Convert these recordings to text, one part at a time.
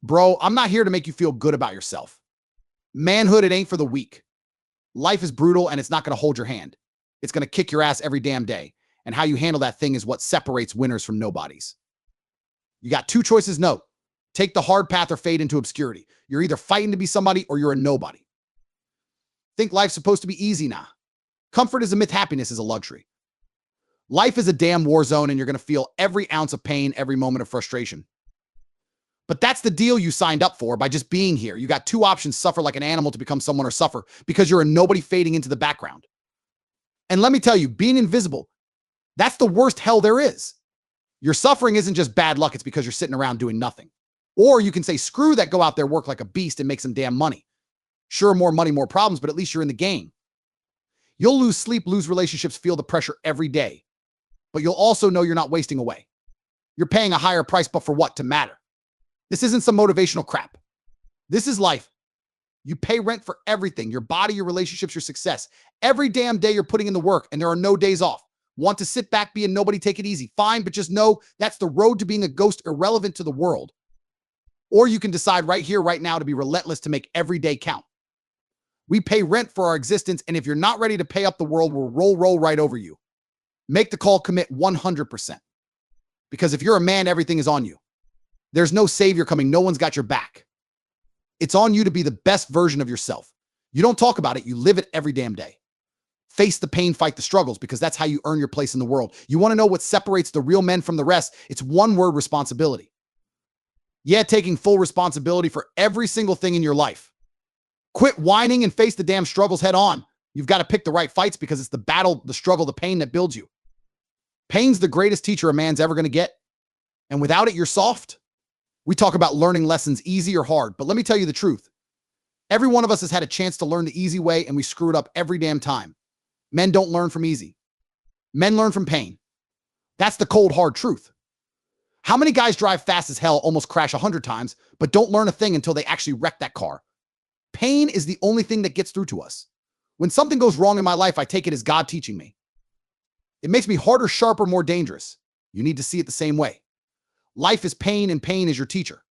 Bro, I'm not here to make you feel good about yourself. Manhood, it ain't for the weak. Life is brutal and it's not going to hold your hand. It's going to kick your ass every damn day. And how you handle that thing is what separates winners from nobodies. You got two choices. No, take the hard path or fade into obscurity. You're either fighting to be somebody or you're a nobody. Think life's supposed to be easy now. Comfort is a myth. Happiness is a luxury. Life is a damn war zone and you're going to feel every ounce of pain, every moment of frustration. But that's the deal you signed up for by just being here. You got two options: suffer like an animal to become someone, or suffer because you're a nobody fading into the background. And let me tell you, being invisible, that's the worst hell there is. Your suffering isn't just bad luck. It's because you're sitting around doing nothing. Or you can say, screw that, go out there, work like a beast and make some damn money. Sure, more money, more problems, but at least you're in the game. You'll lose sleep, lose relationships, feel the pressure every day. But you'll also know you're not wasting away. You're paying a higher price, but for what? To matter. This isn't some motivational crap. This is life. You pay rent for everything: your body, your relationships, your success. Every damn day you're putting in the work, and there are no days off. Want to sit back, be a nobody, take it easy? Fine, but just know that's the road to being a ghost, irrelevant to the world. Or you can decide right here, right now, to be relentless, to make every day count. We pay rent for our existence, and if you're not ready to pay up, the world will roll right over you. Make the call, commit 100%. Because if you're a man, everything is on you. There's no savior coming. No one's got your back. It's on you to be the best version of yourself. You don't talk about it. You live it every damn day. Face the pain, fight the struggles, because that's how you earn your place in the world. You want to know what separates the real men from the rest? It's one word: responsibility. Yeah, taking full responsibility for every single thing in your life. Quit whining and face the damn struggles head on. You've got to pick the right fights, because it's the battle, the struggle, the pain that builds you. Pain's the greatest teacher a man's ever going to get. And without it, you're soft. We talk about learning lessons easy or hard, but let me tell you the truth. Every one of us has had a chance to learn the easy way, and we screw it up every damn time. Men don't learn from easy. Men learn from pain. That's the cold, hard truth. How many guys drive fast as hell, almost crash 100 times, but don't learn a thing until they actually wreck that car? Pain is the only thing that gets through to us. When something goes wrong in my life, I take it as God teaching me. It makes me harder, sharper, more dangerous. You need to see it the same way. Life is pain, and pain is your teacher.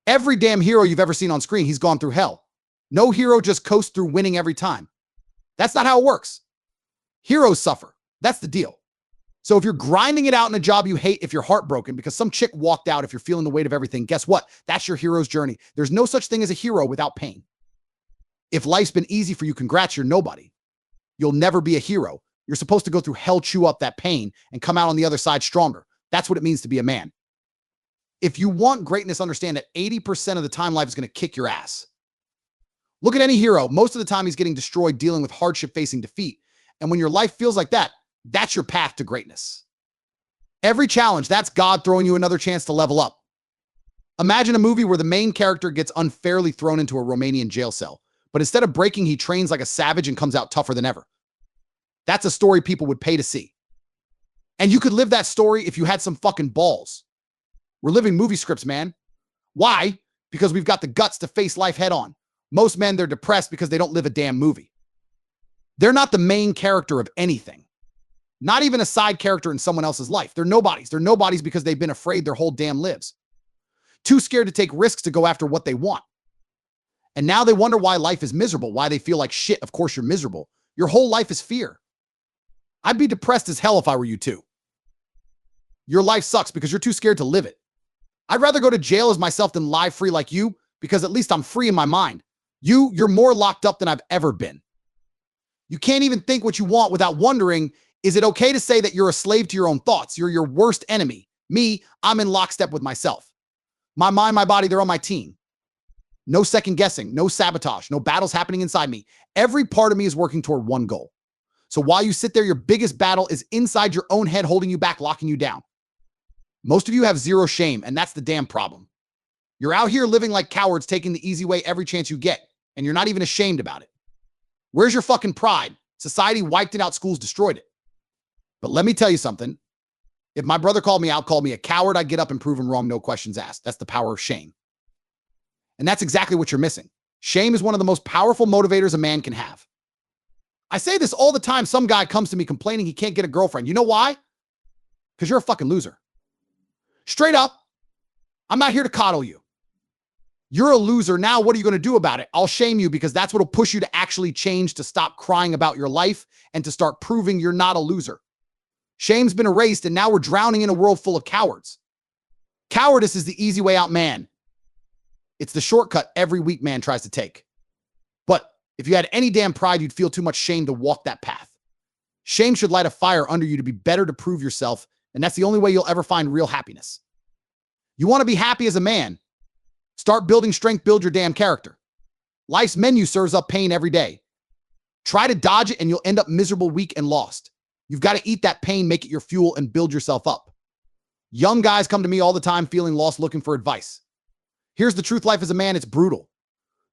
Every damn hero you've ever seen on screen, he's gone through hell. No hero just coasts through winning every time. That's not how it works. Heroes suffer. That's the deal. So if you're grinding it out in a job you hate, if you're heartbroken because some chick walked out, if you're feeling the weight of everything, guess what? That's your hero's journey. There's no such thing as a hero without pain. If life's been easy for you, congrats, you're nobody. You'll never be a hero. You're supposed to go through hell, chew up that pain, and come out on the other side stronger. That's what it means to be a man. If you want greatness, understand that 80% of the time life is going to kick your ass. Look at any hero. Most of the time he's getting destroyed, dealing with hardship, facing defeat. And when your life feels like that, that's your path to greatness. Every challenge, that's God throwing you another chance to level up. Imagine a movie where the main character gets unfairly thrown into a Romanian jail cell, but instead of breaking, he trains like a savage and comes out tougher than ever. That's a story people would pay to see. And you could live that story if you had some fucking balls. We're living movie scripts, man. Why? Because we've got the guts to face life head on. Most men, they're depressed because they don't live a damn movie. They're not the main character of anything. Not even a side character in someone else's life. They're nobodies. They're nobodies because they've been afraid their whole damn lives. Too scared to take risks to go after what they want. And now they wonder why life is miserable, why they feel like shit. Of course you're miserable. Your whole life is fear. I'd be depressed as hell if I were you too. Your life sucks because you're too scared to live it. I'd rather go to jail as myself than live free like you, because at least I'm free in my mind. You're more locked up than I've ever been. You can't even think what you want without wondering, is it okay to say that you're a slave to your own thoughts? You're your worst enemy. Me, I'm in lockstep with myself. My mind, my body, they're on my team. No second guessing, no sabotage, no battles happening inside me. Every part of me is working toward one goal. So while you sit there, your biggest battle is inside your own head, holding you back, locking you down. Most of you have zero shame, and that's the damn problem. You're out here living like cowards, taking the easy way every chance you get, and you're not even ashamed about it. Where's your fucking pride? Society wiped it out, schools destroyed it. But let me tell you something. If my brother called me out, called me a coward, I'd get up and prove him wrong, no questions asked. That's the power of shame. And that's exactly what you're missing. Shame is one of the most powerful motivators a man can have. I say this all the time. Some guy comes to me complaining he can't get a girlfriend. You know why? Because you're a fucking loser. Straight up, I'm not here to coddle you. You're a loser. Now, what are you going to do about it? I'll shame you because that's what will push you to actually change, to stop crying about your life and to start proving you're not a loser. Shame's been erased, and now we're drowning in a world full of cowards. Cowardice is the easy way out, man. It's the shortcut every weak man tries to take. But if you had any damn pride, you'd feel too much shame to walk that path. Shame should light a fire under you to be better, to prove yourself, and that's the only way you'll ever find real happiness. You want to be happy as a man? Start building strength, build your damn character. Life's menu serves up pain every day. Try to dodge it and you'll end up miserable, weak, and lost. You've got to eat that pain, make it your fuel, and build yourself up. Young guys come to me all the time feeling lost, looking for advice. Here's the truth: life as a man, it's brutal.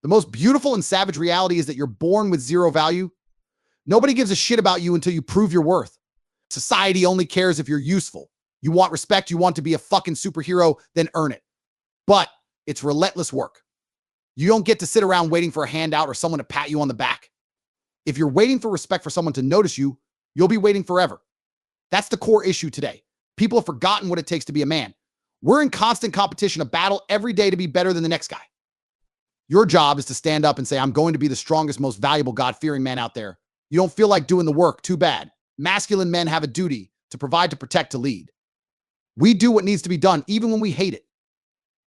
The most beautiful and savage reality is that you're born with zero value. Nobody gives a shit about you until you prove your worth. Society only cares if you're useful. You want respect, you want to be a fucking superhero, then earn it. But it's relentless work. You don't get to sit around waiting for a handout or someone to pat you on the back. If you're waiting for respect, for someone to notice you, you'll be waiting forever. That's the core issue today. People have forgotten what it takes to be a man. We're in constant competition, a battle every day to be better than the next guy. Your job is to stand up and say, I'm going to be the strongest, most valuable, God-fearing man out there. You don't feel like doing the work, too bad. Masculine men have a duty to provide, to protect, to lead. We do what needs to be done, even when we hate it.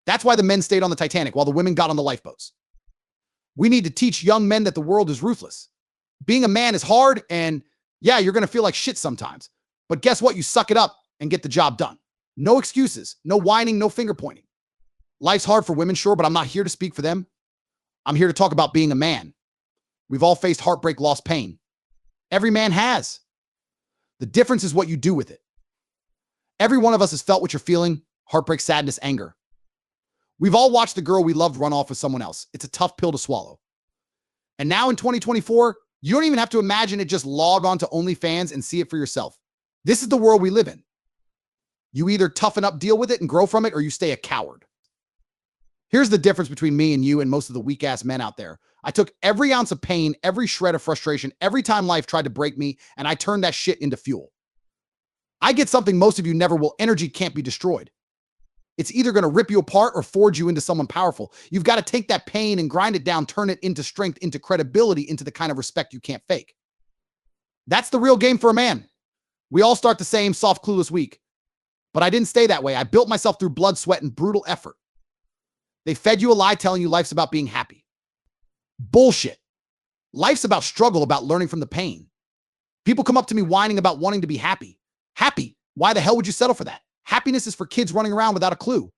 That's why the men stayed on the Titanic while the women got on the lifeboats. We need to teach young men that the world is ruthless. Being a man is hard, and yeah, you're going to feel like shit sometimes. But guess what? You suck it up and get the job done. No excuses, no whining, no finger pointing. Life's hard for women, sure, but I'm not here to speak for them. I'm here to talk about being a man. We've all faced heartbreak, loss, pain. Every man has. The difference is what you do with it. Every one of us has felt what you're feeling: heartbreak, sadness, anger. We've all watched the girl we loved run off with someone else. It's a tough pill to swallow. And now in 2024, you don't even have to imagine it. Just log on to OnlyFans and see it for yourself. This is the world we live in. You either toughen up, deal with it, and grow from it, or you stay a coward. Here's the difference between me and you and most of the weak-ass men out there. I took every ounce of pain, every shred of frustration, every time life tried to break me, and I turned that shit into fuel. I get something most of you never will. Energy can't be destroyed. It's either going to rip you apart or forge you into someone powerful. You've got to take that pain and grind it down, turn it into strength, into credibility, into the kind of respect you can't fake. That's the real game for a man. We all start the same, soft, clueless, weak. But I didn't stay that way. I built myself through blood, sweat, and brutal effort. They fed you a lie telling you life's about being happy. Bullshit. Life's about struggle, about learning from the pain. People come up to me whining about wanting to be happy. Happy? Why the hell would you settle for that? Happiness is for kids running around without a clue.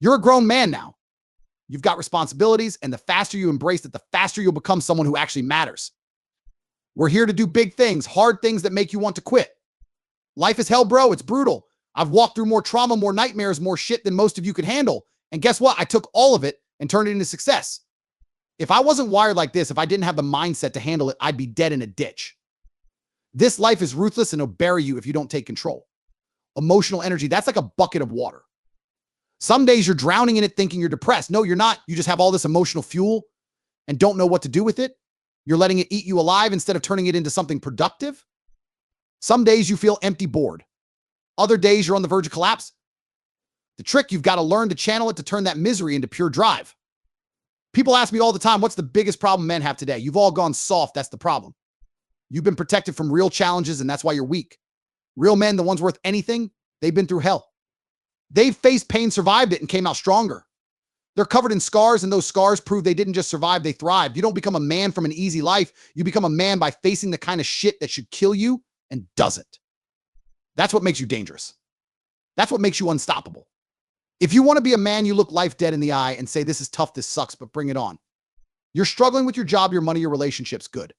You're a grown man now. You've got responsibilities, and the faster you embrace it, the faster you'll become someone who actually matters. We're here to do big things, hard things that make you want to quit. Life is hell, bro. It's brutal. I've walked through more trauma, more nightmares, more shit than most of you could handle. And guess what? I took all of it and turned it into success. If I wasn't wired like this, if I didn't have the mindset to handle it, I'd be dead in a ditch. This life is ruthless and it'll bury you if you don't take control. Emotional energy, that's like a bucket of water. Some days you're drowning in it thinking you're depressed. No, you're not. You just have all this emotional fuel and don't know what to do with it. You're letting it eat you alive instead of turning it into something productive. Some days you feel empty, bored. Other days you're on the verge of collapse. The trick, you've got to learn to channel it, to turn that misery into pure drive. People ask me all the time, what's the biggest problem men have today? You've all gone soft. That's the problem. You've been protected from real challenges, and that's why you're weak. Real men, the ones worth anything, they've been through hell. They've faced pain, survived it, and came out stronger. They're covered in scars, and those scars prove they didn't just survive, they thrived. You don't become a man from an easy life. You become a man by facing the kind of shit that should kill you and doesn't. That's what makes you dangerous. That's what makes you unstoppable. If you want to be a man, you look life dead in the eye and say, this is tough, this sucks, but bring it on. You're struggling with your job, your money, your relationships, good.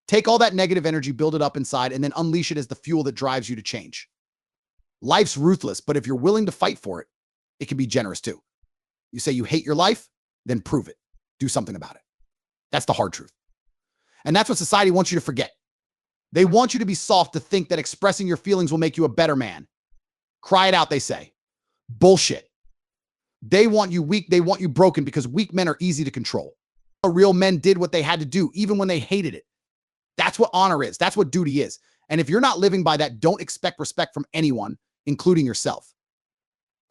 Take all that negative energy, build it up inside, and then unleash it as the fuel that drives you to change. Life's ruthless, but if you're willing to fight for it, it can be generous too. You say you hate your life, then prove it. Do something about it. That's the hard truth. And that's what society wants you to forget. They want you to be soft, to think that expressing your feelings will make you a better man. Cry it out, they say. Bullshit. They want you weak, they want you broken, because weak men are easy to control. Real men did what they had to do, even when they hated it. That's what honor is. That's what duty is. And if you're not living by that, don't expect respect from anyone, including yourself.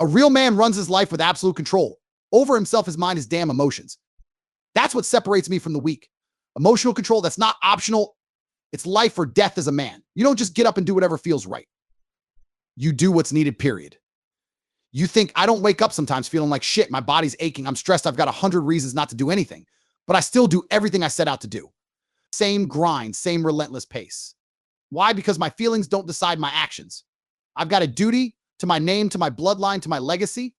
A real man runs his life with absolute control. Over himself, his mind, his damn emotions. That's what separates me from the weak. Emotional control, that's not optional. It's life or death as a man. You don't just get up and do whatever feels right. You do what's needed, period. You think, I don't wake up sometimes feeling like shit. My body's aching. I'm stressed. I've got 100 reasons not to do anything, but I still do everything I set out to do. Same grind, same relentless pace. Why? Because my feelings don't decide my actions. I've got a duty to my name, to my bloodline, to my legacy.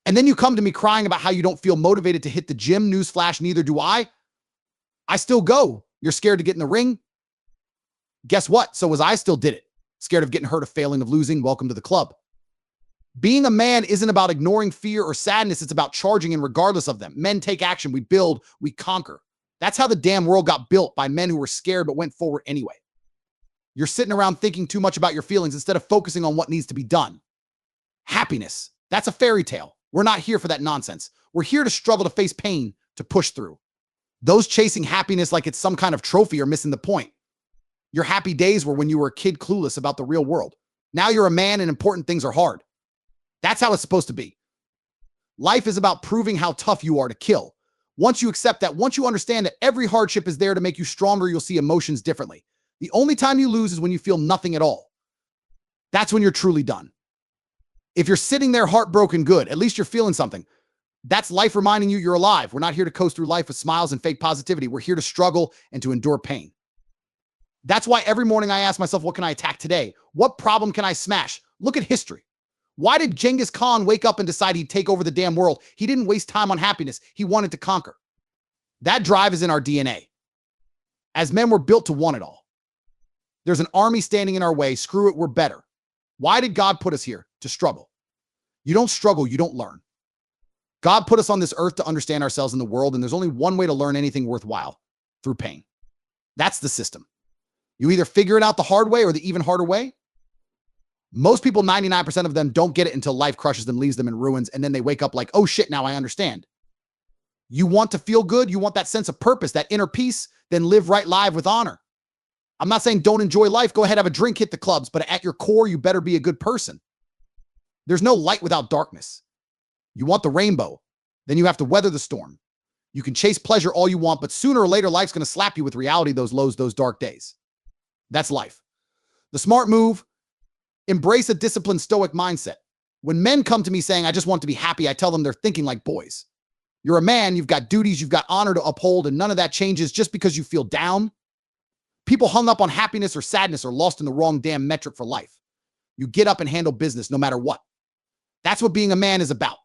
And then you come to me crying about how you don't feel motivated to hit the gym. Newsflash, neither do I. I still go. You're scared to get in the ring. Guess what? So was I. Still did it. Scared of getting hurt, of failing, of losing. Welcome to the club. Being a man isn't about ignoring fear or sadness. It's about charging in regardless of them. Men take action. We build. We conquer. That's how the damn world got built, by men who were scared but went forward anyway. You're sitting around thinking too much about your feelings instead of focusing on what needs to be done. Happiness. That's a fairy tale. We're not here for that nonsense. We're here to struggle, to face pain, to push through. Those chasing happiness like it's some kind of trophy are missing the point. Your happy days were when you were a kid clueless about the real world. Now you're a man and important things are hard. That's how it's supposed to be. Life is about proving how tough you are to kill. Once you accept that, once you understand that every hardship is there to make you stronger, you'll see emotions differently. The only time you lose is when you feel nothing at all. That's when you're truly done. If you're sitting there heartbroken, good, at least you're feeling something. That's life reminding you you're alive. We're not here to coast through life with smiles and fake positivity. We're here to struggle and to endure pain. That's why every morning I ask myself, what can I attack today? What problem can I smash? Look at history. Why did Genghis Khan wake up and decide he'd take over the damn world? He didn't waste time on happiness. He wanted to conquer. That drive is in our DNA. As men, we're built to want it all. There's an army standing in our way. Screw it, we're better. Why did God put us here? To struggle. You don't struggle, you don't learn. God put us on this earth to understand ourselves in the world, and there's only one way to learn anything worthwhile: through pain. That's the system. You either figure it out the hard way or the even harder way. Most people, 99% of them, don't get it until life crushes them, leaves them in ruins, and then they wake up like, oh shit, now I understand. You want to feel good, you want that sense of purpose, that inner peace, then live right live with honor. I'm not saying don't enjoy life. Go ahead, have a drink, hit the clubs, but at your core, you better be a good person. There's no light without darkness. You want the rainbow, then you have to weather the storm. You can chase pleasure all you want, but sooner or later, life's going to slap you with reality, those lows, those dark days. That's life. The smart move: embrace a disciplined, stoic mindset. When men come to me saying, I just want to be happy, I tell them they're thinking like boys. You're a man, you've got duties, you've got honor to uphold, and none of that changes just because you feel down. People hung up on happiness or sadness are lost in the wrong damn metric for life. You get up and handle business no matter what. That's what being a man is about.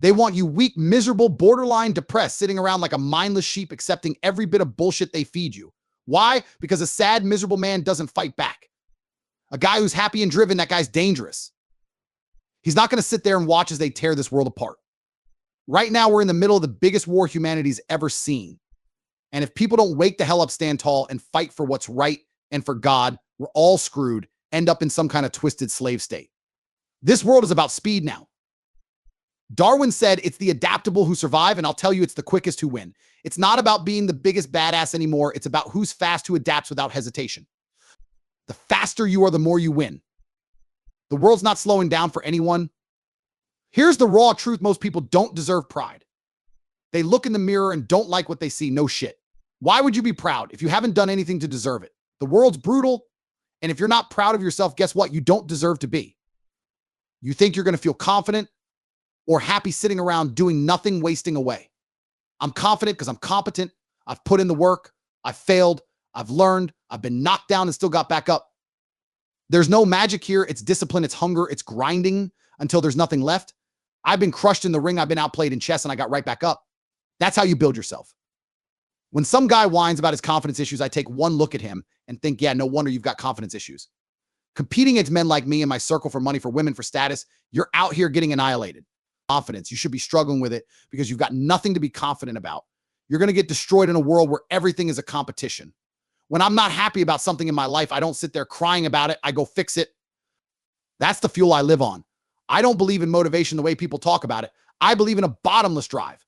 They want you weak, miserable, borderline depressed, sitting around like a mindless sheep, accepting every bit of bullshit they feed you. Why? Because a sad, miserable man doesn't fight back. A guy who's happy and driven, that guy's dangerous. He's not going to sit there and watch as they tear this world apart. Right now, we're in the middle of the biggest war humanity's ever seen. And if people don't wake the hell up, stand tall, and fight for what's right and for God, we're all screwed, end up in some kind of twisted slave state. This world is about speed now. Darwin said it's the adaptable who survive, and I'll tell you it's the quickest who win. It's not about being the biggest badass anymore. It's about who's fast, who adapts without hesitation. The faster you are, the more you win. The world's not slowing down for anyone. Here's the raw truth: most people don't deserve pride. They look in the mirror and don't like what they see. No shit. Why would you be proud if you haven't done anything to deserve it? The world's brutal, and if you're not proud of yourself, guess what? You don't deserve to be. You think you're going to feel confident or happy sitting around doing nothing, wasting away. I'm confident because I'm competent. I've put in the work. I've failed. I've learned. I've been knocked down and still got back up. There's no magic here. It's discipline. It's hunger. It's grinding until there's nothing left. I've been crushed in the ring. I've been outplayed in chess, and I got right back up. That's how you build yourself. When some guy whines about his confidence issues, I take one look at him and think, yeah, no wonder you've got confidence issues. Competing against men like me in my circle for money, for women, for status, you're out here getting annihilated. Confidence. You should be struggling with it because you've got nothing to be confident about. You're going to get destroyed in a world where everything is a competition. When I'm not happy about something in my life, I don't sit there crying about it. I go fix it. That's the fuel I live on. I don't believe in motivation the way people talk about it. I believe in a bottomless drive.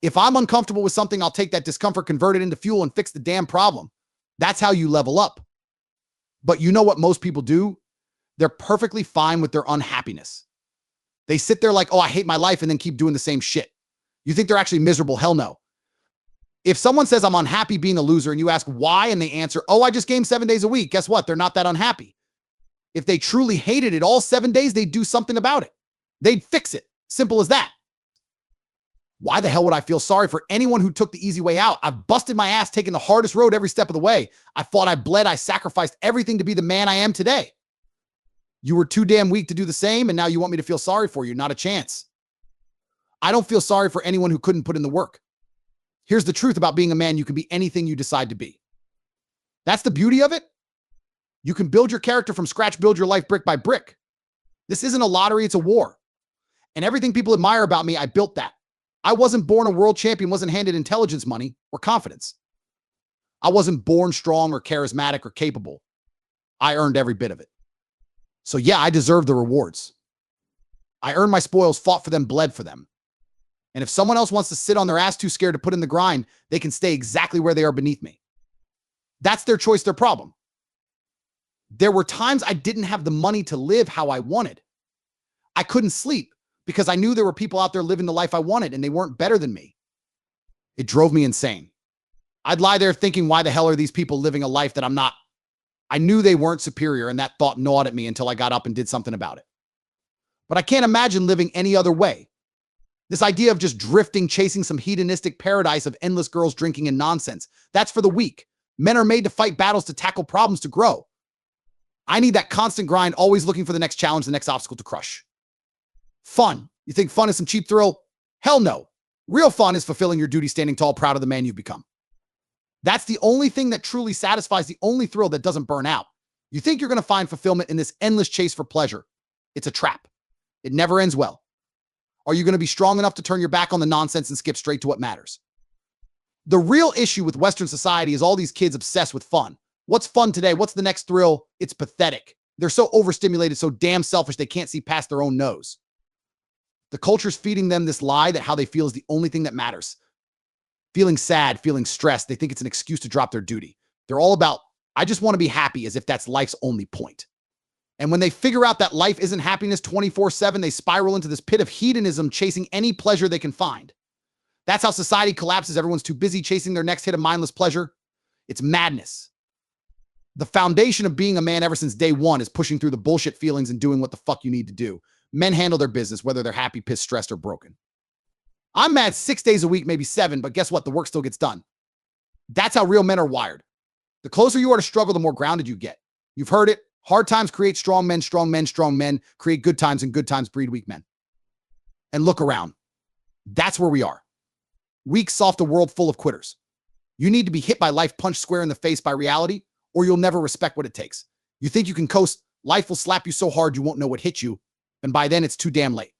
If I'm uncomfortable with something, I'll take that discomfort, convert it into fuel, and fix the damn problem. That's how you level up. But you know what most people do? They're perfectly fine with their unhappiness. They sit there like, oh, I hate my life, and then keep doing the same shit. You think they're actually miserable? Hell no. If someone says I'm unhappy being a loser and you ask why and they answer, oh, I just game 7 days a week, guess what? They're not that unhappy. If they truly hated it all 7 days, they'd do something about it. They'd fix it. Simple as that. Why the hell would I feel sorry for anyone who took the easy way out? I've busted my ass taking the hardest road every step of the way. I fought, I bled, I sacrificed everything to be the man I am today. You were too damn weak to do the same, and now you want me to feel sorry for you. Not a chance. I don't feel sorry for anyone who couldn't put in the work. Here's the truth about being a man. You can be anything you decide to be. That's the beauty of it. You can build your character from scratch, build your life brick by brick. This isn't a lottery, it's a war. And everything people admire about me, I built that. I wasn't born a world champion, wasn't handed intelligence money or confidence. I wasn't born strong or charismatic or capable. I earned every bit of it. So yeah, I deserve the rewards. I earned my spoils, fought for them, bled for them. And if someone else wants to sit on their ass too scared to put in the grind, they can stay exactly where they are beneath me. That's their choice, their problem. There were times I didn't have the money to live how I wanted. I couldn't sleep because I knew there were people out there living the life I wanted and they weren't better than me. It drove me insane. I'd lie there thinking, why the hell are these people living a life that I'm not? I knew they weren't superior, and that thought gnawed at me until I got up and did something about it. But I can't imagine living any other way. This idea of just drifting, chasing some hedonistic paradise of endless girls drinking and nonsense, that's for the weak. Men are made to fight battles, to tackle problems, to grow. I need that constant grind, always looking for the next challenge, the next obstacle to crush. Fun. You think fun is some cheap thrill? Hell no. Real fun is fulfilling your duty, standing tall, proud of the man you've become. That's the only thing that truly satisfies, the only thrill that doesn't burn out. You think you're going to find fulfillment in this endless chase for pleasure. It's a trap. It never ends well. Are you going to be strong enough to turn your back on the nonsense and skip straight to what matters? The real issue with Western society is all these kids obsessed with fun. What's fun today? What's the next thrill? It's pathetic. They're so overstimulated, so damn selfish, they can't see past their own nose. The culture's feeding them this lie that how they feel is the only thing that matters. Feeling sad, feeling stressed, they think it's an excuse to drop their duty. They're all about, I just want to be happy, as if that's life's only point. And when they figure out that life isn't happiness 24/7, they spiral into this pit of hedonism, chasing any pleasure they can find. That's how society collapses. Everyone's too busy chasing their next hit of mindless pleasure. It's madness. The foundation of being a man ever since day one is pushing through the bullshit feelings and doing what the fuck you need to do. Men handle their business, whether they're happy, pissed, stressed, or broken. I'm mad 6 days a week, maybe 7, but guess what? The work still gets done. That's how real men are wired. The closer you are to struggle, the more grounded you get. You've heard it. Hard times create strong men, strong men, strong men create good times, and good times breed weak men. And look around. That's where we are. Weak, soft, a world full of quitters. You need to be hit by life, punched square in the face by reality, or you'll never respect what it takes. You think you can coast, life will slap you so hard you won't know what hit you, and by then it's too damn late.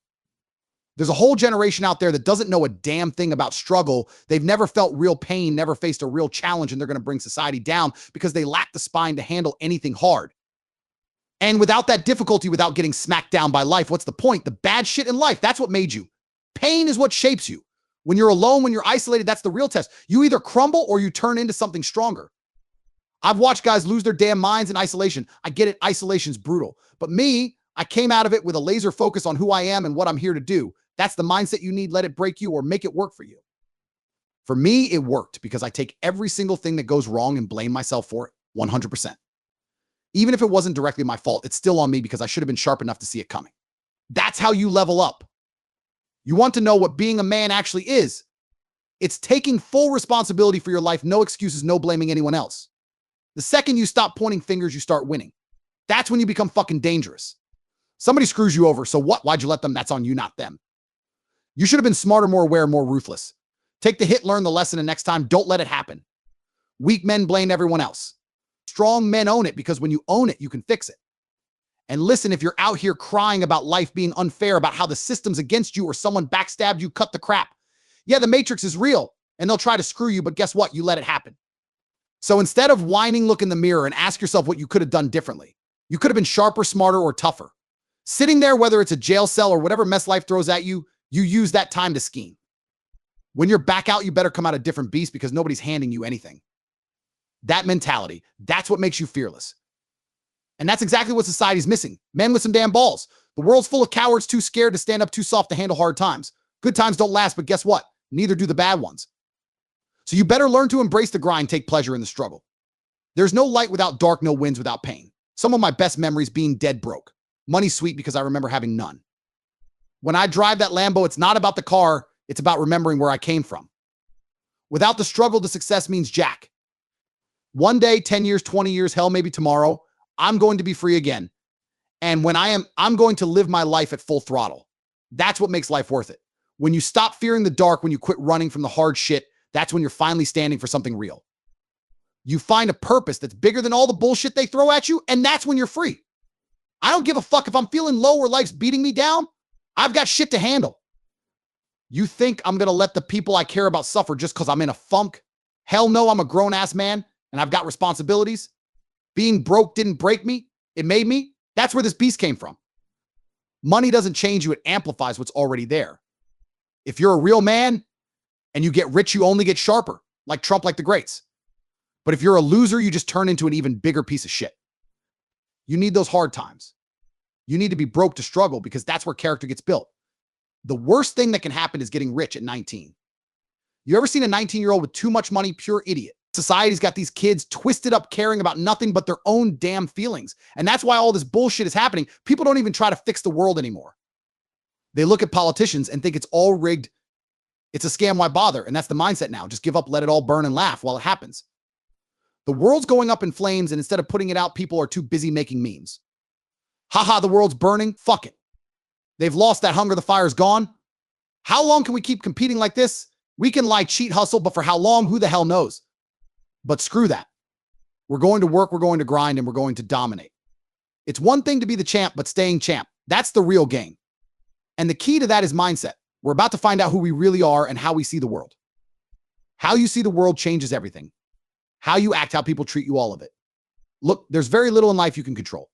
There's a whole generation out there that doesn't know a damn thing about struggle. They've never felt real pain, never faced a real challenge, and they're going to bring society down because they lack the spine to handle anything hard. And without that difficulty, without getting smacked down by life, what's the point? The bad shit in life, that's what made you. Pain is what shapes you. When you're alone, when you're isolated, that's the real test. You either crumble or you turn into something stronger. I've watched guys lose their damn minds in isolation. I get it, isolation's brutal. But me, I came out of it with a laser focus on who I am and what I'm here to do. That's the mindset you need. Let it break you or make it work for you. For me, it worked because I take every single thing that goes wrong and blame myself for it 100%. Even if it wasn't directly my fault, it's still on me because I should have been sharp enough to see it coming. That's how you level up. You want to know what being a man actually is. It's taking full responsibility for your life, no excuses, no blaming anyone else. The second you stop pointing fingers, you start winning. That's when you become fucking dangerous. Somebody screws you over, so what? Why'd you let them? That's on you, not them. You should have been smarter, more aware, more ruthless. Take the hit, learn the lesson, and next time, don't let it happen. Weak men blame everyone else. Strong men own it because when you own it, you can fix it. And listen, if you're out here crying about life being unfair, about how the system's against you or someone backstabbed you, cut the crap. Yeah, the matrix is real and they'll try to screw you, but guess what? You let it happen. So instead of whining, look in the mirror and ask yourself what you could have done differently. You could have been sharper, smarter, or tougher. Sitting there, whether it's a jail cell or whatever mess life throws at you, you use that time to scheme. When you're back out, you better come out a different beast because nobody's handing you anything. That mentality, that's what makes you fearless. And that's exactly what society's missing. Men with some damn balls. The world's full of cowards too scared to stand up, too soft to handle hard times. Good times don't last, but guess what? Neither do the bad ones. So you better learn to embrace the grind, take pleasure in the struggle. There's no light without dark, no wins without pain. Some of my best memories being dead broke. Money's sweet because I remember having none. When I drive that Lambo, it's not about the car, it's about remembering where I came from. Without the struggle, the success means jack. One day, 10 years, 20 years, hell, maybe tomorrow, I'm going to be free again. And when I'm going to live my life at full throttle. That's what makes life worth it. When you stop fearing the dark, when you quit running from the hard shit, that's when you're finally standing for something real. You find a purpose that's bigger than all the bullshit they throw at you, and that's when you're free. I don't give a fuck if I'm feeling low or life's beating me down. I've got shit to handle. You think I'm going to let the people I care about suffer just because I'm in a funk? Hell no, I'm a grown-ass man, and I've got responsibilities. Being broke didn't break me. It made me. That's where this beast came from. Money doesn't change you. It amplifies what's already there. If you're a real man and you get rich, you only get sharper, like Trump, like the greats. But if you're a loser, you just turn into an even bigger piece of shit. You need those hard times. You need to be broke to struggle because that's where character gets built. The worst thing that can happen is getting rich at 19. You ever seen a 19-year-old with too much money? Pure idiot. Society's got these kids twisted up, caring about nothing but their own damn feelings. And that's why all this bullshit is happening. People don't even try to fix the world anymore. They look at politicians and think it's all rigged. It's a scam. Why bother? And that's the mindset now. Just give up, let it all burn and laugh while it happens. The world's going up in flames, and instead of putting it out, people are too busy making memes. Haha, the world's burning. Fuck it. They've lost that hunger. The fire's gone. How long can we keep competing like this? We can lie, cheat, hustle, but for how long? Who the hell knows? But screw that. We're going to work, we're going to grind, and we're going to dominate. It's one thing to be the champ, but staying champ. That's the real game. And the key to that is mindset. We're about to find out who we really are and how we see the world. How you see the world changes everything. How you act, how people treat you, all of it. Look, there's very little in life you can control.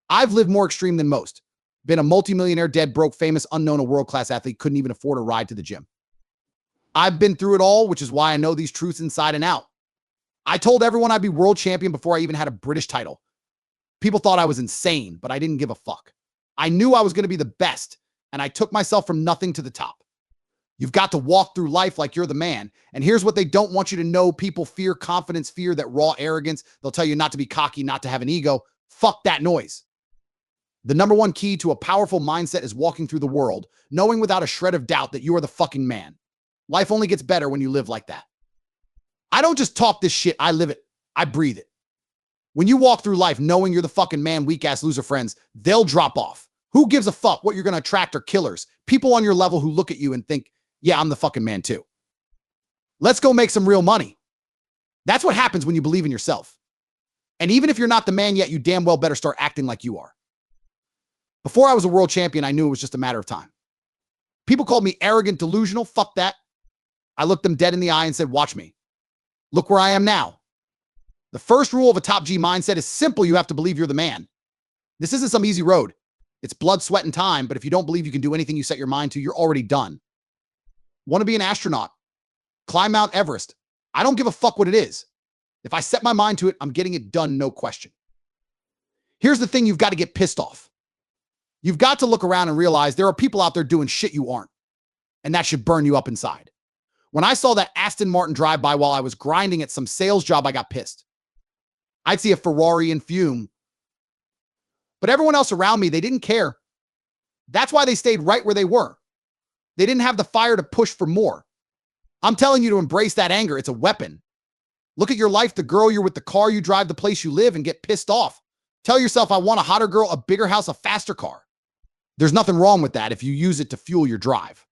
I've lived more extreme than most. Been a multimillionaire, dead, broke, famous, unknown, a world-class athlete, couldn't even afford a ride to the gym. I've been through it all, which is why I know these truths inside and out. I told everyone I'd be world champion before I even had a British title. People thought I was insane, but I didn't give a fuck. I knew I was going to be the best, and I took myself from nothing to the top. You've got to walk through life like you're the man. And here's what they don't want you to know. People fear confidence, fear that raw arrogance. They'll tell you not to be cocky, not to have an ego. Fuck that noise. The number one key to a powerful mindset is walking through the world, knowing without a shred of doubt that you are the fucking man. Life only gets better when you live like that. I don't just talk this shit. I live it. I breathe it. When you walk through life knowing you're the fucking man, weak ass loser friends, they'll drop off. Who gives a fuck? What you're going to attract are killers. People on your level who look at you and think, yeah, I'm the fucking man too. Let's go make some real money. That's what happens when you believe in yourself. And even if you're not the man yet, you damn well better start acting like you are. Before I was a world champion, I knew it was just a matter of time. People called me arrogant, delusional. Fuck that. I looked them dead in the eye and said, watch me. Look where I am now. The first rule of a top G mindset is simple. You have to believe you're the man. This isn't some easy road. It's blood, sweat, and time. But if you don't believe you can do anything you set your mind to, you're already done. Want to be an astronaut? Climb Mount Everest? I don't give a fuck what it is. If I set my mind to it, I'm getting it done, no question. Here's the thing, you've got to get pissed off. You've got to look around and realize there are people out there doing shit you aren't. And that should burn you up inside. When I saw that Aston Martin drive by while I was grinding at some sales job, I got pissed. I'd see a Ferrari and fume. But everyone else around me, they didn't care. That's why they stayed right where they were. They didn't have the fire to push for more. I'm telling you to embrace that anger. It's a weapon. Look at your life, the girl you're with, the car you drive, the place you live, and get pissed off. Tell yourself, I want a hotter girl, a bigger house, a faster car. There's nothing wrong with that if you use it to fuel your drive.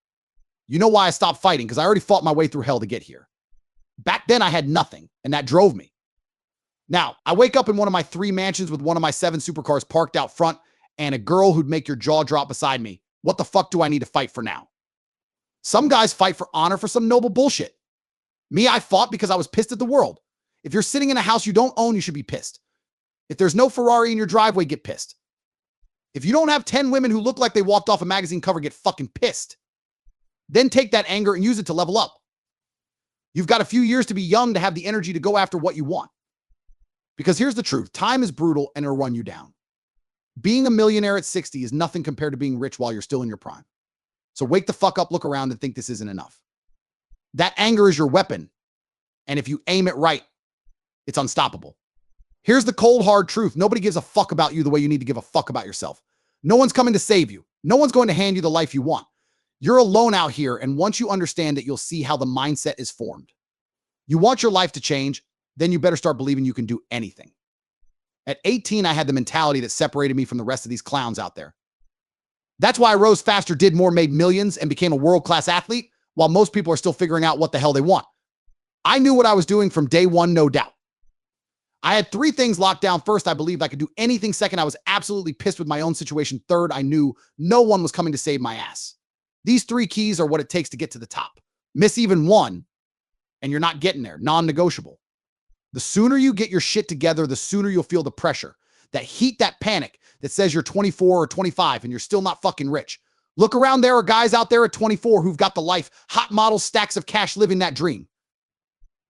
You know why I stopped fighting? Because I already fought my way through hell to get here. Back then, I had nothing, and that drove me. Now, I wake up in one of my 3 mansions with one of my 7 supercars parked out front and a girl who'd make your jaw drop beside me. What the fuck do I need to fight for now? Some guys fight for honor for some noble bullshit. Me, I fought because I was pissed at the world. If you're sitting in a house you don't own, you should be pissed. If there's no Ferrari in your driveway, get pissed. If you don't have 10 women who look like they walked off a magazine cover, get fucking pissed. Then take that anger and use it to level up. You've got a few years to be young to have the energy to go after what you want. Because here's the truth. Time is brutal and it'll run you down. Being a millionaire at 60 is nothing compared to being rich while you're still in your prime. So wake the fuck up, look around, and think this isn't enough. That anger is your weapon. And if you aim it right, it's unstoppable. Here's the cold, hard truth. Nobody gives a fuck about you the way you need to give a fuck about yourself. No one's coming to save you. No one's going to hand you the life you want. You're alone out here, and once you understand it, you'll see how the mindset is formed. You want your life to change, then you better start believing you can do anything. At 18, I had the mentality that separated me from the rest of these clowns out there. That's why I rose faster, did more, made millions, and became a world-class athlete, while most people are still figuring out what the hell they want. I knew what I was doing from day one, no doubt. I had 3 things locked down. First, I believed I could do anything. Second, I was absolutely pissed with my own situation. Third, I knew no one was coming to save my ass. These 3 keys are what it takes to get to the top. Miss even one, and you're not getting there. Non-negotiable. The sooner you get your shit together, the sooner you'll feel the pressure. That heat, that panic that says you're 24 or 25 and you're still not fucking rich. Look around, there are guys out there at 24 who've got the life, hot models, stacks of cash, living that dream.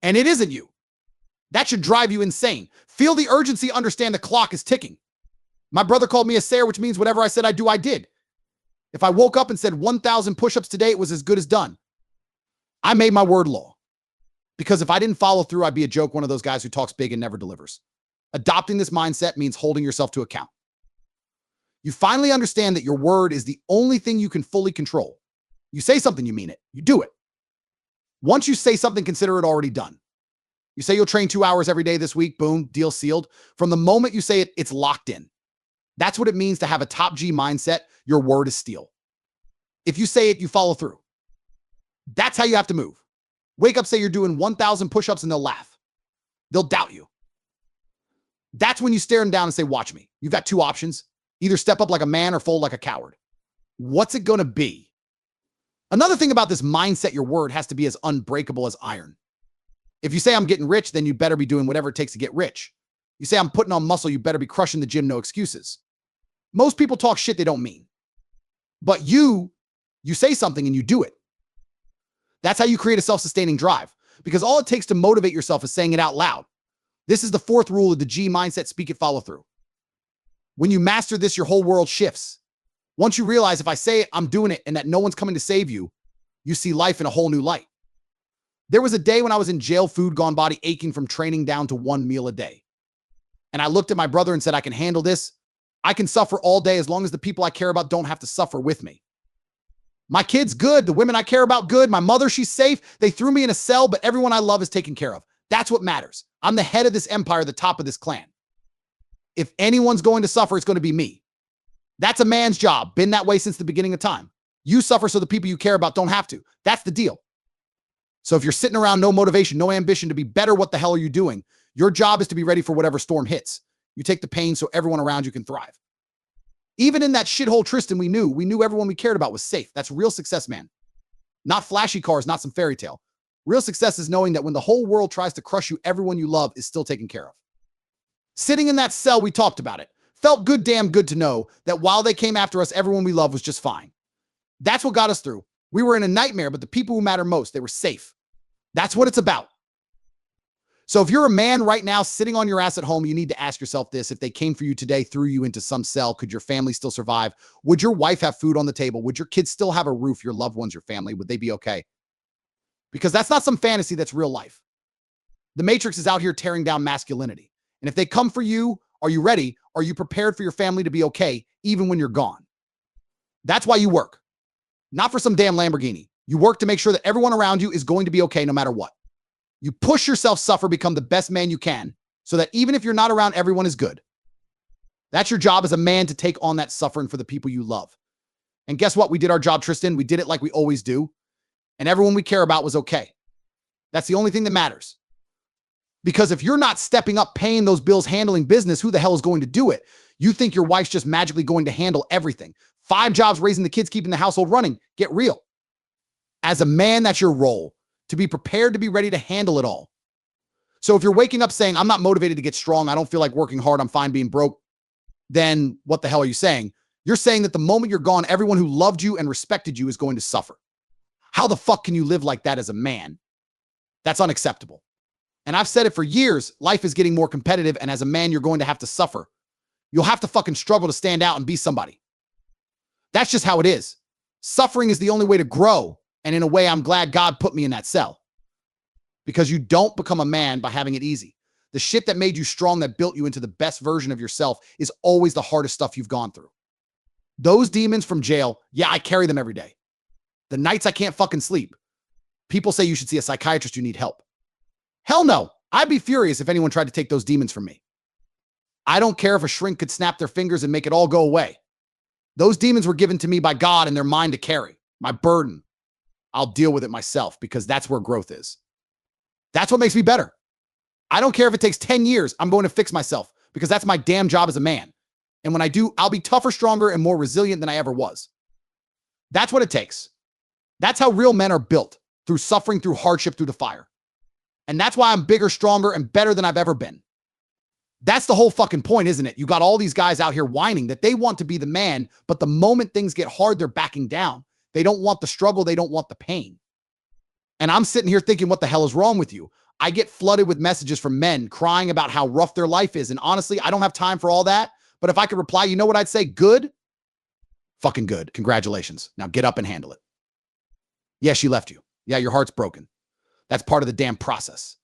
And it isn't you. That should drive you insane. Feel the urgency, understand the clock is ticking. My brother called me a sayer, which means whatever I said I'd do, I did. If I woke up and said 1,000 push-ups today, it was as good as done. I made my word law. Because if I didn't follow through, I'd be a joke, one of those guys who talks big and never delivers. Adopting this mindset means holding yourself to account. You finally understand that your word is the only thing you can fully control. You say something, you mean it. You do it. Once you say something, consider it already done. You say you'll train 2 hours every day this week, boom, deal sealed. From the moment you say it, it's locked in. That's what it means to have a top G mindset. Your word is steel. If you say it, you follow through. That's how you have to move. Wake up, say you're doing 1,000 push-ups, and they'll laugh. They'll doubt you. That's when you stare them down and say, watch me. You've got 2 options. Either step up like a man or fold like a coward. What's it going to be? Another thing about this mindset, your word has to be as unbreakable as iron. If you say I'm getting rich, then you better be doing whatever it takes to get rich. You say I'm putting on muscle, you better be crushing the gym, no excuses. Most people talk shit they don't mean. But you say something and you do it. That's how you create a self-sustaining drive. Because all it takes to motivate yourself is saying it out loud. This is the 4th rule of the G mindset, speak it, follow through. When you master this, your whole world shifts. Once you realize if I say it, I'm doing it, and that no one's coming to save you, you see life in a whole new light. There was a day when I was in jail, food gone, body aching from training down to 1 meal a day. And I looked at my brother and said, I can handle this. I can suffer all day as long as the people I care about don't have to suffer with me. My kids, good. The women I care about, good. My mother, she's safe. They threw me in a cell, but everyone I love is taken care of. That's what matters. I'm the head of this empire, the top of this clan. If anyone's going to suffer, it's going to be me. That's a man's job. Been that way since the beginning of time. You suffer so the people you care about don't have to. That's the deal. So if you're sitting around, no motivation, no ambition to be better, what the hell are you doing? Your job is to be ready for whatever storm hits. You take the pain so everyone around you can thrive. Even in that shithole Tristan, we knew everyone we cared about was safe. That's real success, man. Not flashy cars, not some fairy tale. Real success is knowing that when the whole world tries to crush you, everyone you love is still taken care of. Sitting in that cell, we talked about it. Felt good, damn good to know that while they came after us, everyone we love was just fine. That's what got us through. We were in a nightmare, but the people who matter most, they were safe. That's what it's about. So if you're a man right now sitting on your ass at home, you need to ask yourself this. If they came for you today, threw you into some cell, could your family still survive? Would your wife have food on the table? Would your kids still have a roof? Your loved ones, your family, would they be okay? Because that's not some fantasy, that's real life. The Matrix is out here tearing down masculinity. And if they come for you, are you ready? Are you prepared for your family to be okay, even when you're gone? That's why you work. Not for some damn Lamborghini. You work to make sure that everyone around you is going to be okay no matter what. You push yourself, suffer, become the best man you can, so that even if you're not around, everyone is good. That's your job as a man, to take on that suffering for the people you love. And guess what? We did our job, Tristan. We did it like we always do. And everyone we care about was okay. That's the only thing that matters. Because if you're not stepping up, paying those bills, handling business, who the hell is going to do it? You think your wife's just magically going to handle everything. 5 jobs, raising the kids, keeping the household running. Get real. As a man, that's your role. To be prepared, to be ready to handle it all. So if you're waking up saying, I'm not motivated to get strong, I don't feel like working hard, I'm fine being broke, then what the hell are you saying? You're saying that the moment you're gone, everyone who loved you and respected you is going to suffer. How the fuck can you live like that as a man? That's unacceptable. And I've said it for years, life is getting more competitive, and as a man, you're going to have to suffer. You'll have to fucking struggle to stand out and be somebody. That's just how it is. Suffering is the only way to grow, and in a way, I'm glad God put me in that cell. Because you don't become a man by having it easy. The shit that made you strong, that built you into the best version of yourself, is always the hardest stuff you've gone through. Those demons from jail, yeah, I carry them every day. The nights I can't fucking sleep. People say you should see a psychiatrist, you need help. Hell no. I'd be furious if anyone tried to take those demons from me. I don't care if a shrink could snap their fingers and make it all go away. Those demons were given to me by God and they're mine to carry. My burden. I'll deal with it myself because that's where growth is. That's what makes me better. I don't care if it takes 10 years. I'm going to fix myself because that's my damn job as a man. And when I do, I'll be tougher, stronger, and more resilient than I ever was. That's what it takes. That's how real men are built, through suffering, through hardship, through the fire. And that's why I'm bigger, stronger, and better than I've ever been. That's the whole fucking point, isn't it? You got all these guys out here whining that they want to be the man, but the moment things get hard, they're backing down. They don't want the struggle. They don't want the pain. And I'm sitting here thinking, what the hell is wrong with you? I get flooded with messages from men crying about how rough their life is. And honestly, I don't have time for all that. But if I could reply, you know what I'd say? Good? Fucking good. Congratulations. Now get up and handle it. Yeah, she left you. Yeah, your heart's broken. That's part of the damn process.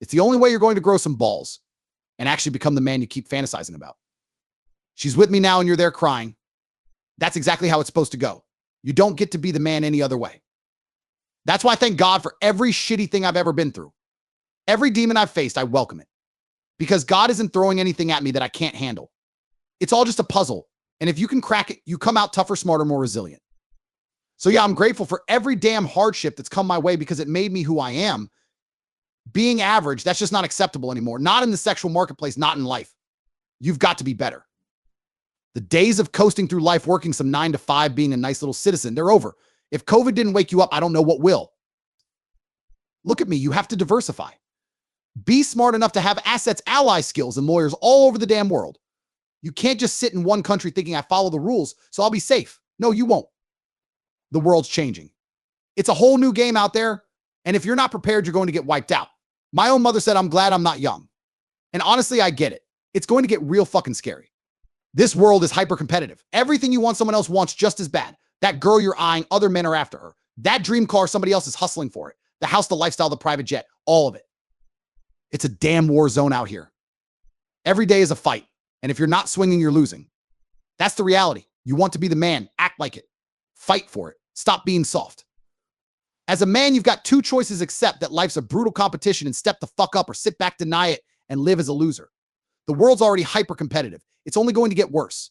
It's the only way you're going to grow some balls and actually become the man you keep fantasizing about. She's with me now and you're there crying. That's exactly how it's supposed to go. You don't get to be the man any other way. That's why I thank God for every shitty thing I've ever been through. Every demon I've faced, I welcome it. Because God isn't throwing anything at me that I can't handle. It's all just a puzzle. And if you can crack it, you come out tougher, smarter, more resilient. So yeah, I'm grateful for every damn hardship that's come my way because it made me who I am. Being average, that's just not acceptable anymore. Not in the sexual marketplace, not in life. You've got to be better. The days of coasting through life, working some 9 to 5, being a nice little citizen, they're over. If COVID didn't wake you up, I don't know what will. Look at me. You have to diversify. Be smart enough to have assets, ally skills, and lawyers all over the damn world. You can't just sit in one country thinking I follow the rules, so I'll be safe. No, you won't. The world's changing. It's a whole new game out there. And if you're not prepared, you're going to get wiped out. My own mother said, I'm glad I'm not young. And honestly, I get it. It's going to get real fucking scary. This world is hyper competitive. Everything you want, someone else wants just as bad. That girl you're eyeing, other men are after her. That dream car, somebody else is hustling for it. The house, the lifestyle, the private jet, all of it. It's a damn war zone out here. Every day is a fight. And if you're not swinging, you're losing. That's the reality. You want to be the man. Act like it. Fight for it. Stop being soft. As a man, you've got two choices: accept that life's a brutal competition and step the fuck up, or sit back, deny it, and live as a loser. The world's already hyper competitive. It's only going to get worse.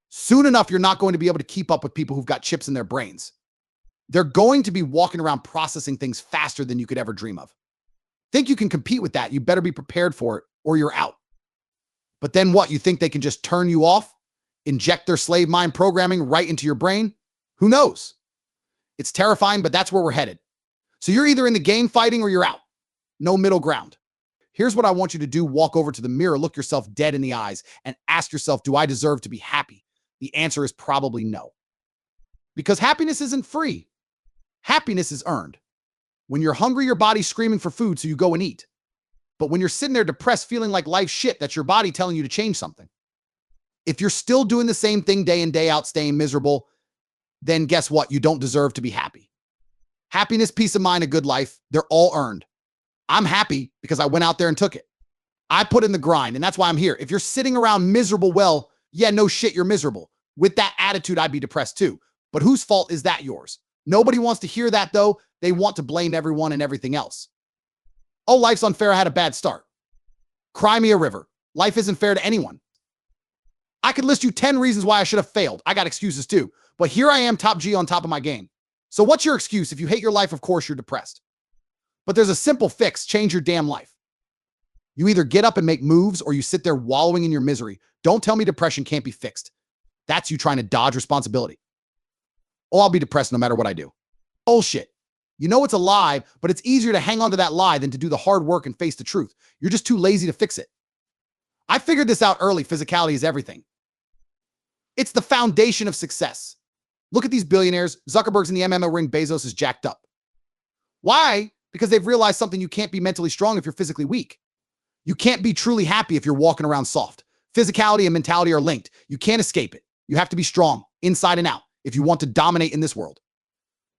Soon enough, you're not going to be able to keep up with people who've got chips in their brains. They're going to be walking around processing things faster than you could ever dream of. Think you can compete with that? You better be prepared for it or you're out. But then what? You think they can just turn you off? Inject their slave mind programming right into your brain? Who knows? It's terrifying, but that's where we're headed. So you're either in the game fighting or you're out. No middle ground. Here's what I want you to do. Walk over to the mirror, look yourself dead in the eyes, and ask yourself, do I deserve to be happy? The answer is probably no. Because happiness isn't free. Happiness is earned. When you're hungry, your body's screaming for food, so you go and eat. But when you're sitting there depressed, feeling like life's shit, that's your body telling you to change something. If you're still doing the same thing day in, day out, staying miserable, then guess what? You don't deserve to be happy. Happiness, peace of mind, a good life, they're all earned. I'm happy because I went out there and took it. I put in the grind, and that's why I'm here. If you're sitting around miserable, well, yeah, no shit, you're miserable. With that attitude, I'd be depressed too. But whose fault is that? Yours. Nobody wants to hear that, though. They want to blame everyone and everything else. Oh, life's unfair. I had a bad start. Cry me a river. Life isn't fair to anyone. I could list you 10 reasons why I should have failed. I got excuses too. But here I am, top G, on top of my game. So what's your excuse? If you hate your life, of course you're depressed. But there's a simple fix. Change your damn life. You either get up and make moves or you sit there wallowing in your misery. Don't tell me depression can't be fixed. That's you trying to dodge responsibility. Oh, I'll be depressed no matter what I do. Bullshit. You know it's a lie, but it's easier to hang on to that lie than to do the hard work and face the truth. You're just too lazy to fix it. I figured this out early. Physicality is everything. It's the foundation of success. Look at these billionaires. Zuckerberg's in the MMA ring. Bezos is jacked up. Why because they've realized something: you can't be mentally strong if you're physically weak. You can't be truly happy if you're walking around soft. Physicality and mentality are linked. You can't escape it. You have to be strong inside and out if you want to dominate in this world.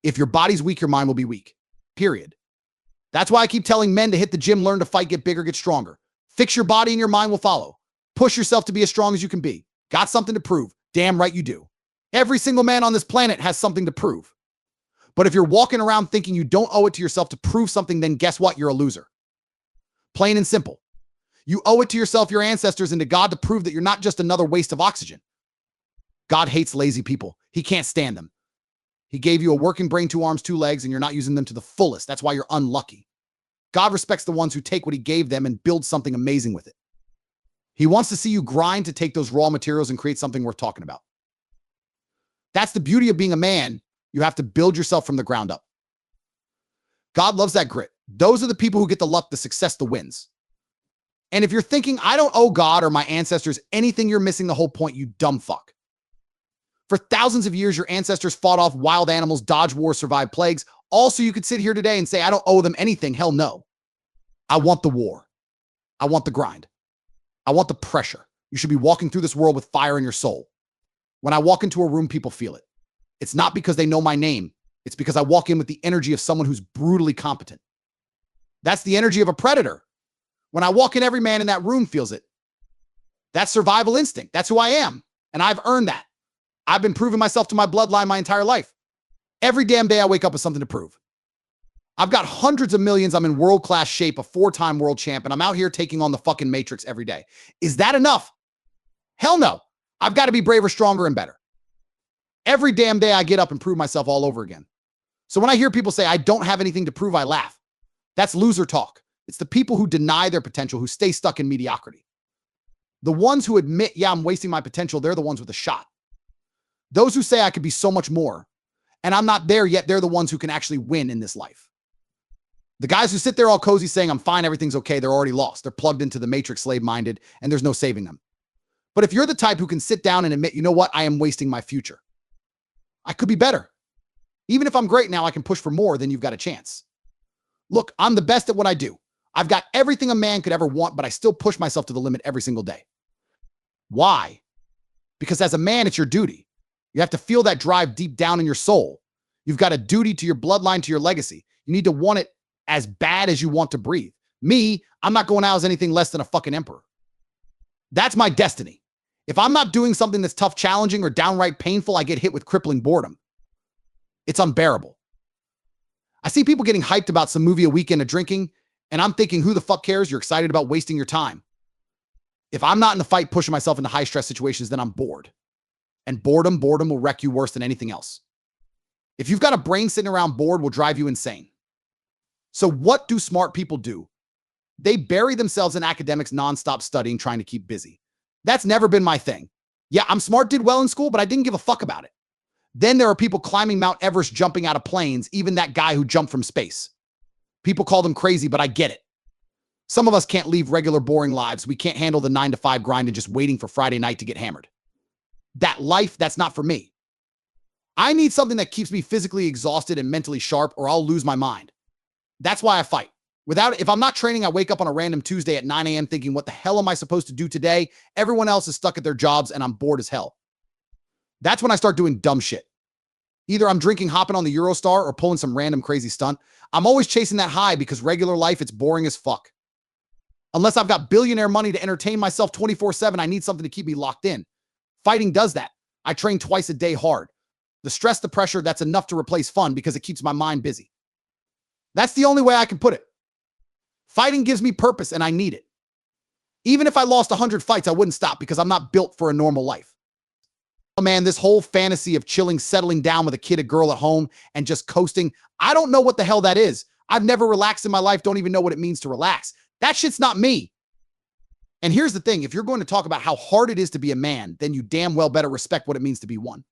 If your body's weak, your mind will be weak. Period. That's why I keep telling men to hit the gym, learn to fight, get bigger, get stronger. Fix your body and your mind will follow. Push yourself to be as strong as you can be. Got something to prove? Damn right you do. Every single man on this planet has something to prove. But if you're walking around thinking you don't owe it to yourself to prove something, then guess what? You're a loser. Plain and simple. You owe it to yourself, your ancestors, and to God to prove that you're not just another waste of oxygen. God hates lazy people. He can't stand them. He gave you a working brain, 2 arms, 2 legs, and you're not using them to the fullest. That's why you're unlucky. God respects the ones who take what he gave them and build something amazing with it. He wants to see you grind to take those raw materials and create something worth talking about. That's the beauty of being a man. You have to build yourself from the ground up. God loves that grit. Those are the people who get the luck, the success, the wins. And if you're thinking, I don't owe God or my ancestors anything, you're missing the whole point, you dumb fuck. For thousands of years, your ancestors fought off wild animals, dodged wars, survived plagues. Also, you could sit here today and say, I don't owe them anything. Hell no. I want the war. I want the grind. I want the pressure. You should be walking through this world with fire in your soul. When I walk into a room, people feel it. It's not because they know my name. It's because I walk in with the energy of someone who's brutally competent. That's the energy of a predator. When I walk in, every man in that room feels it. That's survival instinct. That's who I am. And I've earned that. I've been proving myself to my bloodline my entire life. Every damn day I wake up with something to prove. I've got hundreds of millions. I'm in world-class shape, a 4-time world champ, and I'm out here taking on the fucking Matrix every day. Is that enough? Hell no. I've got to be braver, stronger, and better. Every damn day I get up and prove myself all over again. So when I hear people say, I don't have anything to prove, I laugh. That's loser talk. It's the people who deny their potential, who stay stuck in mediocrity. The ones who admit, yeah, I'm wasting my potential, they're the ones with a shot. Those who say I could be so much more, and I'm not there yet, they're the ones who can actually win in this life. The guys who sit there all cozy saying, I'm fine, everything's okay, they're already lost. They're plugged into the matrix, slave-minded, and there's no saving them. But if you're the type who can sit down and admit, you know what, I am wasting my future. I could be better. Even if I'm great now, I can push for more, then you've got a chance. Look, I'm the best at what I do. I've got everything a man could ever want, but I still push myself to the limit every single day. Why? Because as a man, it's your duty. You have to feel that drive deep down in your soul. You've got a duty to your bloodline, to your legacy. You need to want it as bad as you want to breathe. Me, I'm not going out as anything less than a fucking emperor. That's my destiny. If I'm not doing something that's tough, challenging, or downright painful, I get hit with crippling boredom. It's unbearable. I see people getting hyped about some movie a weekend of drinking, and I'm thinking, who the fuck cares? You're excited about wasting your time. If I'm not in the fight pushing myself into high-stress situations, then I'm bored. And boredom will wreck you worse than anything else. If you've got a brain sitting around bored, will drive you insane. So what do smart people do? They bury themselves in academics, nonstop studying, trying to keep busy. That's never been my thing. Yeah, I'm smart, did well in school, but I didn't give a fuck about it. Then there are people climbing Mount Everest, jumping out of planes, even that guy who jumped from space. People call them crazy, but I get it. Some of us can't leave regular, boring lives. We can't handle the 9-to-5 grind and just waiting for Friday night to get hammered. That life, that's not for me. I need something that keeps me physically exhausted and mentally sharp, or I'll lose my mind. That's why I fight. If I'm not training, I wake up on a random Tuesday at 9 a.m. thinking, what the hell am I supposed to do today? Everyone else is stuck at their jobs and I'm bored as hell. That's when I start doing dumb shit. Either I'm drinking, hopping on the Eurostar, or pulling some random crazy stunt. I'm always chasing that high because regular life, it's boring as fuck. Unless I've got billionaire money to entertain myself 24/7, I need something to keep me locked in. Fighting does that. I train twice a day hard. The stress, the pressure, that's enough to replace fun because it keeps my mind busy. That's the only way I can put it. Fighting gives me purpose and I need it. Even if I lost 100 fights, I wouldn't stop because I'm not built for a normal life. Oh man, this whole fantasy of chilling, settling down with a kid, a girl at home, and just coasting, I don't know what the hell that is. I've never relaxed in my life, don't even know what it means to relax. That shit's not me. And here's the thing, if you're going to talk about how hard it is to be a man, then you damn well better respect what it means to be one.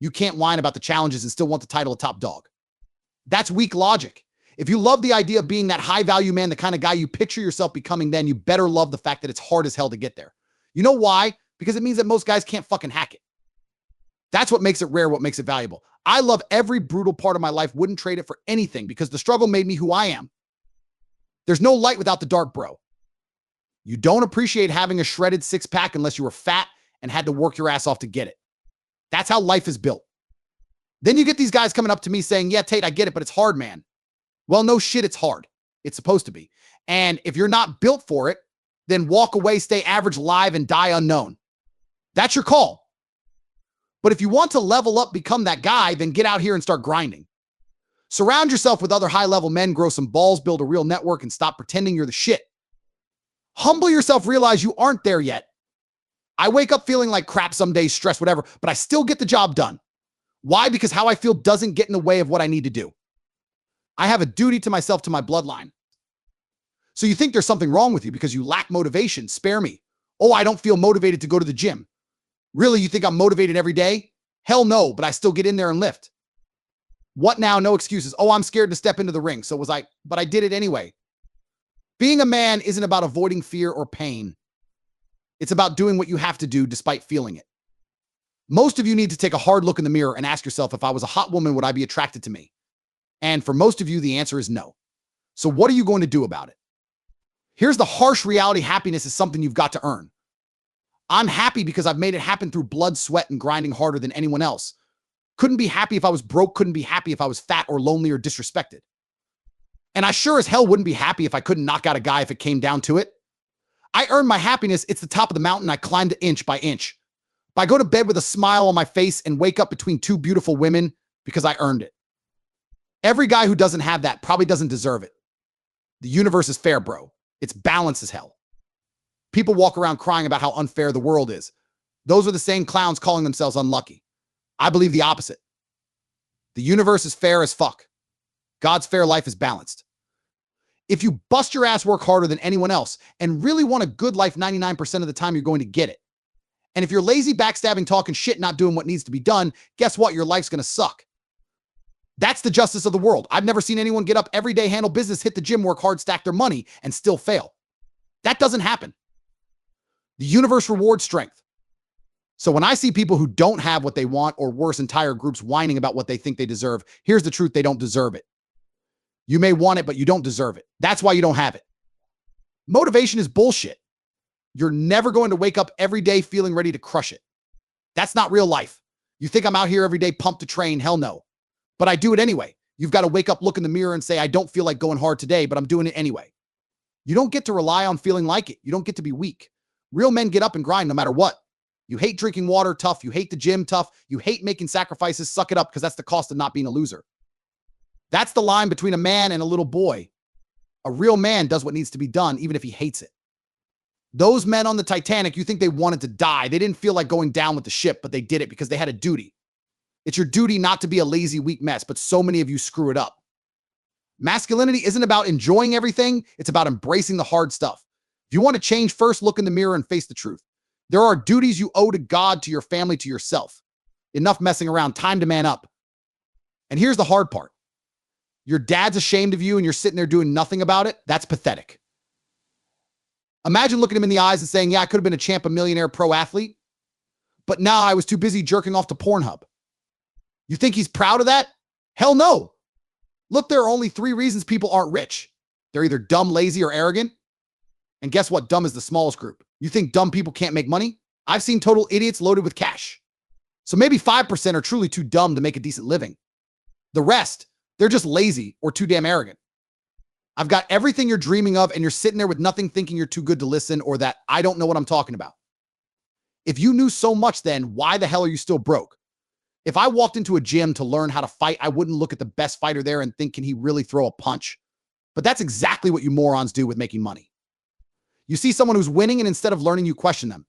You can't whine about the challenges and still want the title of top dog. That's weak logic. If you love the idea of being that high-value man, the kind of guy you picture yourself becoming, then you better love the fact that it's hard as hell to get there. You know why? Because it means that most guys can't fucking hack it. That's what makes it rare, what makes it valuable. I love every brutal part of my life, wouldn't trade it for anything because the struggle made me who I am. There's no light without the dark, bro. You don't appreciate having a shredded six-pack unless you were fat and had to work your ass off to get it. That's how life is built. Then you get these guys coming up to me saying, yeah, Tate, I get it, but it's hard, man. Well, no shit, it's hard. It's supposed to be. And if you're not built for it, then walk away, stay average, live, and die unknown. That's your call. But if you want to level up, become that guy, then get out here and start grinding. Surround yourself with other high-level men, grow some balls, build a real network, and stop pretending you're the shit. Humble yourself, realize you aren't there yet. I wake up feeling like crap some days, stressed, whatever, but I still get the job done. Why? Because how I feel doesn't get in the way of what I need to do. I have a duty to myself, to my bloodline. So you think there's something wrong with you because you lack motivation. Spare me. Oh, I don't feel motivated to go to the gym. Really, you think I'm motivated every day? Hell no, but I still get in there and lift. What now? No excuses. Oh, I'm scared to step into the ring. So was I, but I did it anyway. Being a man isn't about avoiding fear or pain. It's about doing what you have to do despite feeling it. Most of you need to take a hard look in the mirror and ask yourself, if I was a hot woman, would I be attracted to me? And for most of you, the answer is no. So what are you going to do about it? Here's the harsh reality. Happiness is something you've got to earn. I'm happy because I've made it happen through blood, sweat, and grinding harder than anyone else. Couldn't be happy if I was broke, couldn't be happy if I was fat or lonely or disrespected. And I sure as hell wouldn't be happy if I couldn't knock out a guy if it came down to it. I earned my happiness. It's the top of the mountain. I climbed it inch by inch. But I go to bed with a smile on my face and wake up between two beautiful women because I earned it. Every guy who doesn't have that probably doesn't deserve it. The universe is fair, bro. It's balanced as hell. People walk around crying about how unfair the world is. Those are the same clowns calling themselves unlucky. I believe the opposite. The universe is fair as fuck. God's fair life is balanced. If you bust your ass, work harder than anyone else, and really want a good life 99% of the time, you're going to get it. And if you're lazy, backstabbing, talking shit, not doing what needs to be done, guess what? Your life's going to suck. That's the justice of the world. I've never seen anyone get up every day, handle business, hit the gym, work hard, stack their money, and still fail. That doesn't happen. The universe rewards strength. So when I see people who don't have what they want, or worse, entire groups whining about what they think they deserve, here's the truth: they don't deserve it. You may want it, but you don't deserve it. That's why you don't have it. Motivation is bullshit. You're never going to wake up every day feeling ready to crush it. That's not real life. You think I'm out here every day pumped to train? Hell no. But I do it anyway. You've got to wake up, look in the mirror, and say, I don't feel like going hard today, but I'm doing it anyway. You don't get to rely on feeling like it. You don't get to be weak. Real men get up and grind no matter what. You hate drinking water, tough. You hate the gym, tough. You hate making sacrifices, suck it up, because that's the cost of not being a loser. That's the line between a man and a little boy. A real man does what needs to be done, even if he hates it. Those men on the Titanic, you think they wanted to die. They didn't feel like going down with the ship, but they did it because they had a duty. It's your duty not to be a lazy, weak mess, but so many of you screw it up. Masculinity isn't about enjoying everything. It's about embracing the hard stuff. If you want to change, first look in the mirror and face the truth. There are duties you owe to God, to your family, to yourself. Enough messing around. Time to man up. And here's the hard part. Your dad's ashamed of you and you're sitting there doing nothing about it. That's pathetic. Imagine looking him in the eyes and saying, yeah, I could have been a champ, a millionaire, pro athlete, but now I was too busy jerking off to Pornhub. You think he's proud of that? Hell no. Look, there are only 3 reasons people aren't rich. They're either dumb, lazy, or arrogant. And guess what? Dumb is the smallest group. You think dumb people can't make money? I've seen total idiots loaded with cash. So maybe 5% are truly too dumb to make a decent living. The rest, they're just lazy or too damn arrogant. I've got everything you're dreaming of, and you're sitting there with nothing, thinking you're too good to listen, or that I don't know what I'm talking about. If you knew so much, then why the hell are you still broke? If I walked into a gym to learn how to fight, I wouldn't look at the best fighter there and think, can he really throw a punch? But that's exactly what you morons do with making money. You see someone who's winning, and instead of learning, you question them.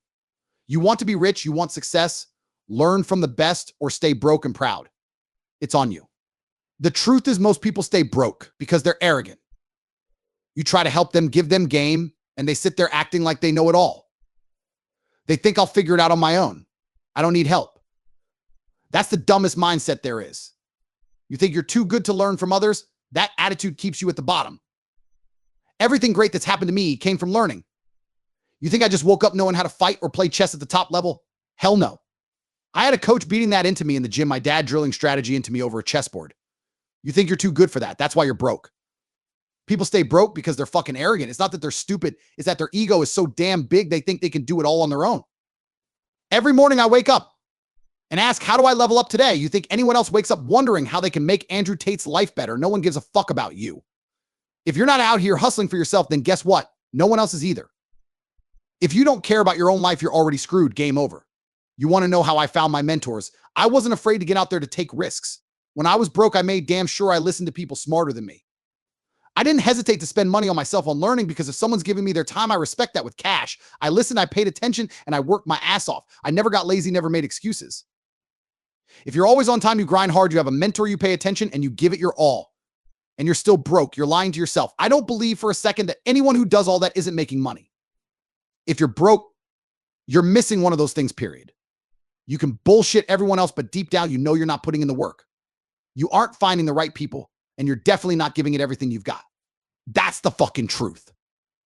You want to be rich, you want success, learn from the best, or stay broke and proud. It's on you. The truth is, most people stay broke because they're arrogant. You try to help them, give them game, and they sit there acting like they know it all. They think I'll figure it out on my own. I don't need help. That's the dumbest mindset there is. You think you're too good to learn from others? That attitude keeps you at the bottom. Everything great that's happened to me came from learning. You think I just woke up knowing how to fight or play chess at the top level? Hell no. I had a coach beating that into me in the gym, my dad drilling strategy into me over a chessboard. You think you're too good for that. That's why you're broke. People stay broke because they're fucking arrogant. It's not that they're stupid. It's that their ego is so damn big they think they can do it all on their own. Every morning I wake up and ask, how do I level up today? You think anyone else wakes up wondering how they can make Andrew Tate's life better? No one gives a fuck about you. If you're not out here hustling for yourself, then guess what? No one else is either. If you don't care about your own life, you're already screwed. Game over. You want to know how I found my mentors? I wasn't afraid to get out there to take risks. When I was broke, I made damn sure I listened to people smarter than me. I didn't hesitate to spend money on myself on learning because if someone's giving me their time, I respect that with cash. I listened, I paid attention, and I worked my ass off. I never got lazy, never made excuses. If you're always on time, you grind hard, you have a mentor, you pay attention, and you give it your all, and you're still broke, you're lying to yourself. I don't believe for a second that anyone who does all that isn't making money. If you're broke, you're missing one of those things, period. You can bullshit everyone else, but deep down, you know you're not putting in the work. You aren't finding the right people, and you're definitely not giving it everything you've got. That's the fucking truth.